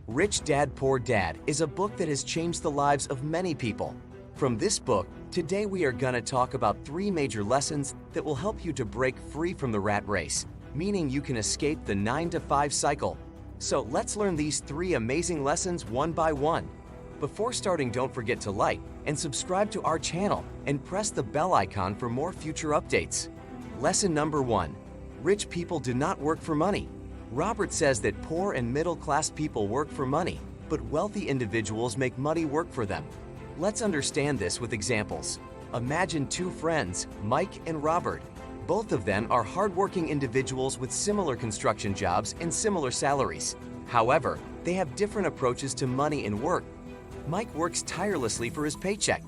Rich Dad, Poor Dad is a book that has changed the lives of many people. From this book, today we are going to talk about 3 major lessons that will help you to break free from the rat race, meaning you can escape the 9-to-5 cycle. So let's learn these 3 amazing lessons one by one. Before starting, don't forget to like and subscribe to our channel and press the bell icon for more future updates. Lesson number 1. Rich people do not work for money. Robert says that poor and middle-class people work for money, but wealthy individuals make money work for them. Let's understand this with examples. Imagine 2 friends, Mike and Robert. Both of them are hardworking individuals with similar construction jobs and similar salaries. However, they have different approaches to money and work. Mike works tirelessly for his paycheck.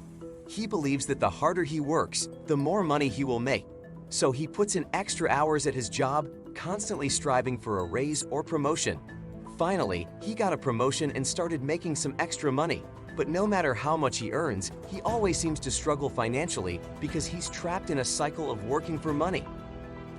He believes that the harder he works, the more money he will make. So he puts in extra hours at his job, constantly striving for a raise or promotion. Finally, he got a promotion and started making some extra money. But no matter how much he earns, he always seems to struggle financially because he's trapped in a cycle of working for money.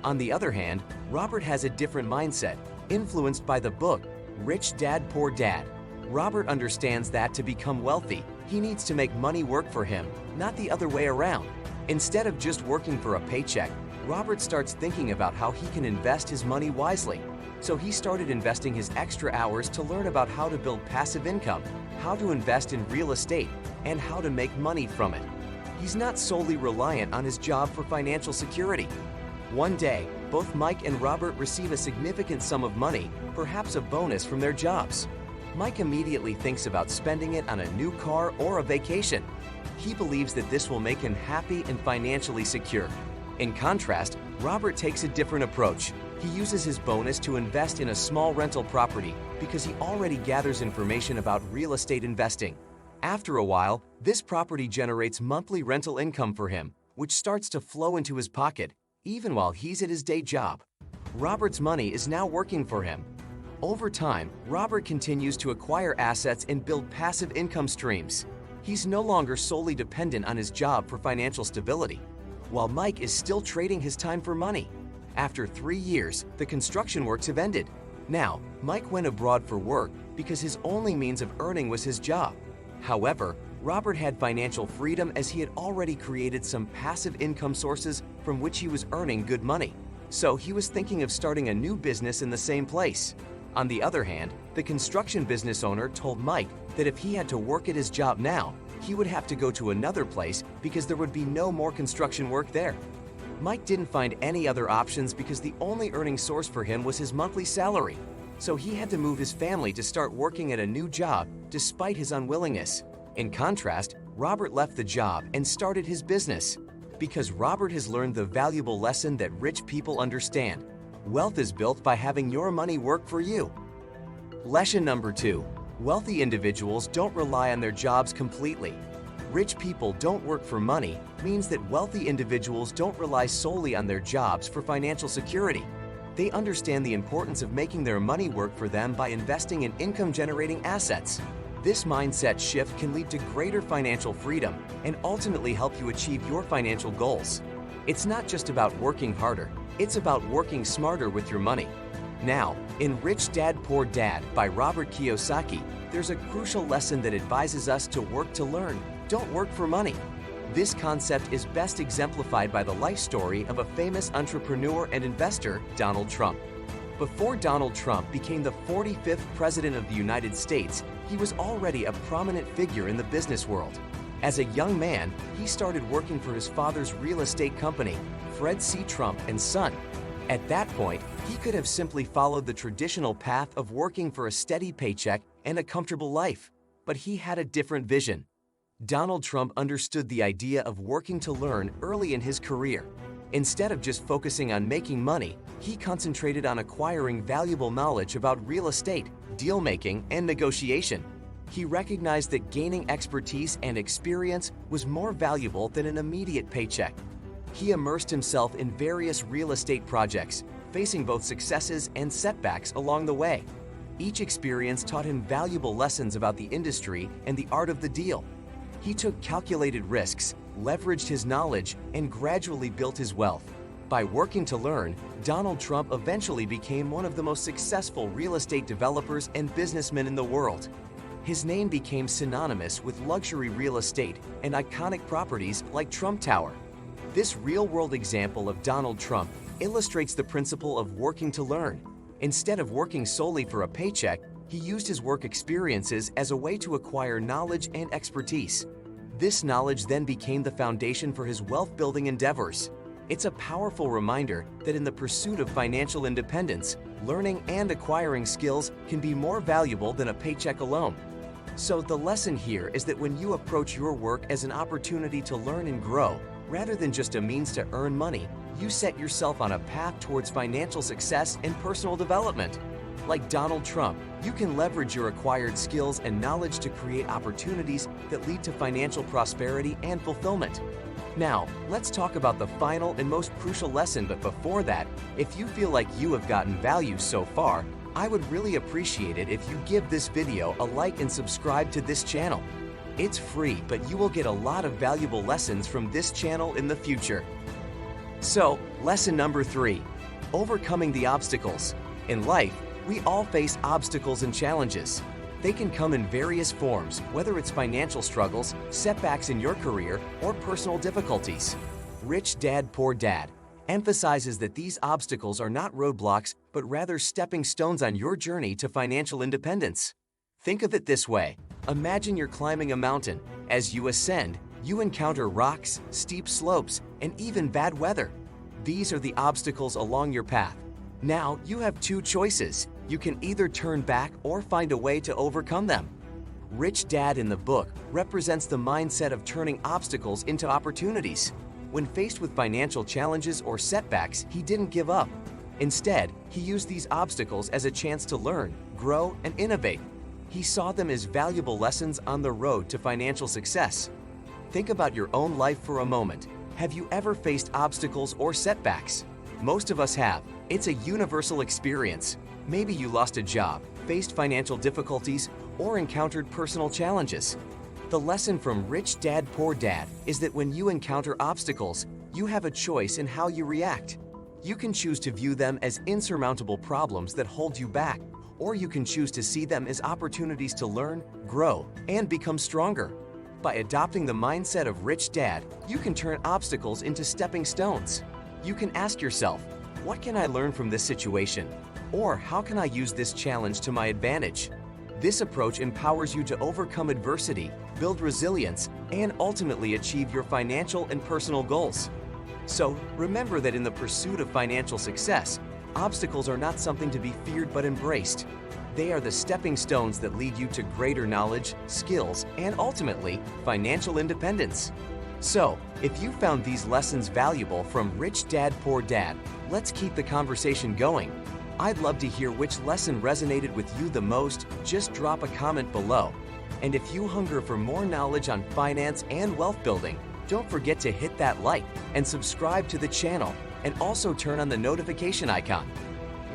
On the other hand, Robert has a different mindset, influenced by the book, Rich Dad, Poor Dad. Robert understands that to become wealthy, he needs to make money work for him, not the other way around. Instead of just working for a paycheck, Robert starts thinking about how he can invest his money wisely. So he started investing his extra hours to learn about how to build passive income, how to invest in real estate, and how to make money from it. He's not solely reliant on his job for financial security. One day, both Mike and Robert receive a significant sum of money, perhaps a bonus from their jobs. Mike immediately thinks about spending it on a new car or a vacation. He believes that this will make him happy and financially secure. In contrast, Robert takes a different approach. He uses his bonus to invest in a small rental property because he already gathers information about real estate investing. After a while, this property generates monthly rental income for him, which starts to flow into his pocket, even while he's at his day job. Robert's money is now working for him. Over time, Robert continues to acquire assets and build passive income streams. He's no longer solely dependent on his job for financial stability, while Mike is still trading his time for money. After 3 years, the construction works have ended. Now, Mike went abroad for work because his only means of earning was his job. However, Robert had financial freedom as he had already created some passive income sources from which he was earning good money. So he was thinking of starting a new business in the same place. On the other hand, the construction business owner told Mike that if he had to work at his job now, he would have to go to another place because there would be no more construction work there. Mike didn't find any other options because the only earning source for him was his monthly salary. So he had to move his family to start working at a new job despite his unwillingness. In contrast, Robert left the job and started his business. Because Robert has learned the valuable lesson that rich people understand. Wealth is built by having your money work for you. Lesson number 2. Wealthy individuals don't rely on their jobs completely. Rich people don't work for money means that wealthy individuals don't rely solely on their jobs for financial security. They understand the importance of making their money work for them by investing in income-generating assets. This mindset shift can lead to greater financial freedom and ultimately help you achieve your financial goals. It's not just about working harder, it's about working smarter with your money. Now, in Rich Dad, Poor Dad by Robert Kiyosaki, there's a crucial lesson that advises us to work to learn, don't work for money. This concept is best exemplified by the life story of a famous entrepreneur and investor, Donald Trump. Before Donald Trump became the 45th President of the United States, he was already a prominent figure in the business world. As a young man, he started working for his father's real estate company, Fred C. Trump and Son. At that point, he could have simply followed the traditional path of working for a steady paycheck and a comfortable life. But he had a different vision. Donald Trump understood the idea of working to learn early in his career. Instead of just focusing on making money, he concentrated on acquiring valuable knowledge about real estate, deal-making, and negotiation. He recognized that gaining expertise and experience was more valuable than an immediate paycheck. He immersed himself in various real estate projects, facing both successes and setbacks along the way. Each experience taught him valuable lessons about the industry and the art of the deal. He took calculated risks, leveraged his knowledge, and gradually built his wealth. By working to learn, Donald Trump eventually became one of the most successful real estate developers and businessmen in the world. His name became synonymous with luxury real estate and iconic properties like Trump Tower. This real-world example of Donald Trump illustrates the principle of working to learn. Instead of working solely for a paycheck, he used his work experiences as a way to acquire knowledge and expertise. This knowledge then became the foundation for his wealth-building endeavors. It's a powerful reminder that in the pursuit of financial independence, learning and acquiring skills can be more valuable than a paycheck alone. So the lesson here is that when you approach your work as an opportunity to learn and grow, rather than just a means to earn money, you set yourself on a path towards financial success and personal development. Like Donald Trump, you can leverage your acquired skills and knowledge to create opportunities that lead to financial prosperity and fulfillment. Now, let's talk about the final and most crucial lesson, but before that, if you feel like you have gotten value so far, I would really appreciate it if you give this video a like and subscribe to this channel. It's free, but you will get a lot of valuable lessons from this channel in the future. So, lesson number 3, overcoming the obstacles. In life, we all face obstacles and challenges. They can come in various forms, whether it's financial struggles, setbacks in your career, or personal difficulties. Rich Dad, Poor Dad emphasizes that these obstacles are not roadblocks, but rather stepping stones on your journey to financial independence. Think of it this way. Imagine you're climbing a mountain. As you ascend, you encounter rocks, steep slopes, and even bad weather. These are the obstacles along your path. Now, you have two choices. You can either turn back or find a way to overcome them. Rich Dad in the book represents the mindset of turning obstacles into opportunities. When faced with financial challenges or setbacks, he didn't give up. Instead, he used these obstacles as a chance to learn, grow, and innovate. He saw them as valuable lessons on the road to financial success. Think about your own life for a moment. Have you ever faced obstacles or setbacks? Most of us have. It's a universal experience. Maybe you lost a job, faced financial difficulties, or encountered personal challenges. The lesson from Rich Dad, Poor Dad is that when you encounter obstacles, you have a choice in how you react. You can choose to view them as insurmountable problems that hold you back, or you can choose to see them as opportunities to learn, grow, and become stronger. By adopting the mindset of Rich Dad, you can turn obstacles into stepping stones. You can ask yourself, what can I learn from this situation? Or how can I use this challenge to my advantage? This approach empowers you to overcome adversity, build resilience, and ultimately achieve your financial and personal goals. So remember that in the pursuit of financial success, obstacles are not something to be feared but embraced. They are the stepping stones that lead you to greater knowledge, skills, and ultimately, financial independence. So, if you found these lessons valuable from Rich Dad, Poor Dad, let's keep the conversation going. I'd love to hear which lesson resonated with you the most. Just drop a comment below. And if you hunger for more knowledge on finance and wealth building, don't forget to hit that like and subscribe to the channel, and also turn on the notification icon.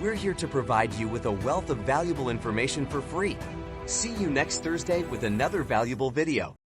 We're here to provide you with a wealth of valuable information for free. See you next Thursday with another valuable video.